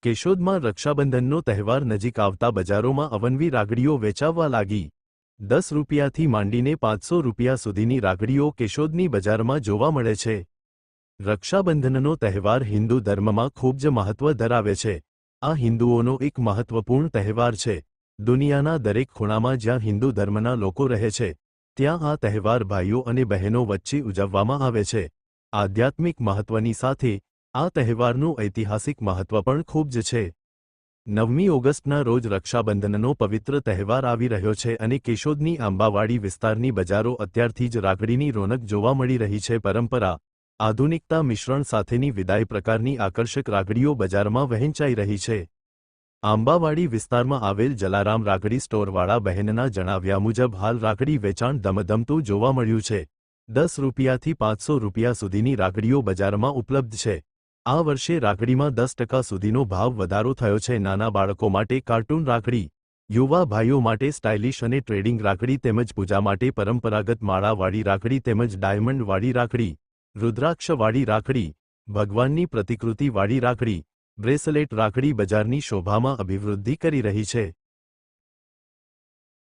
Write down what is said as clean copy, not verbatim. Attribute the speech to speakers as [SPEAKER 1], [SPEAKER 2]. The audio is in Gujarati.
[SPEAKER 1] કેશોદમાં રક્ષાબંધનનો તહેવાર નજીક આવતા બજારોમાં અવનવી રાખડીઓ વેચાવા લાગી। 10 રૂપિયાથી માંડીને 500 રૂપિયા સુધીની રાખડીઓ કેશોદની બજારમાં જોવા મળે છે। રક્ષાબંધનનો તહેવાર હિન્દુ ધર્મમાં ખૂબ જ મહત્વ ધરાવે છે। આ હિન્દુઓનો એક મહત્વપૂર્ણ તહેવાર છે। દુનિયાના દરેક ખૂણામાં જ્યાં હિન્દુ ધર્મના લોકો રહે છે ત્યાં આ તહેવાર ભાઈઓ અને બહેનો વચ્ચે ઉજવવામાં આવે છે। આધ્યાત્મિક મહત્વની સાથે આ તહેવારનું ઐતિહાસિક મહત્વ પણ ખૂબ જ છે। 9મી ઓગસ્ટના રોજ રક્ષાબંધનનો પવિત્ર તહેવાર આવી રહ્યો છે અને કેશોદની આંબાવાડી વિસ્તારની બજારો અત્યારથી જ રાખડીની રોનક જોવા મળી રહી છે। પરંપરા, આધુનિકતા મિશ્રણ સાથેની વિદાય પ્રકારની આકર્ષક રાખડીઓ બજારમાં વહેંચાઈ રહી છે। આંબાવાડી વિસ્તારમાં આવેલ જલારામ રાખડી સ્ટોરવાળા બહેનના જણાવ્યા મુજબ હાલ રાખડી વેચાણ ધમધમતું જોવા મળ્યું છે। 10 રૂપિયાથી 500 રૂપિયા સુધીની રાખડીઓ બજારમાં ઉપલબ્ધ છે। આ વર્ષે રાખડીમાં 10% સુધીનો ભાવ વધારો થયો છે। નાના બાળકો માટે કાર્ટૂન રાખડી, યુવા ભાઈઓ માટે સ્ટાઇલિશ અને ટ્રેડિંગ રાખડી તેમજ પૂજા માટે પરંપરાગત માળાવાળી રાખડી તેમજ ડાયમંડવાળી રાખડી, રુદ્રાક્ષવાળી રાખડી, ભગવાનની પ્રતિકૃતિવાળી રાખડી, બ્રેસલેટ રાખડી બજારની શોભામાં અભિવૃદ્ધિ કરી રહી છે।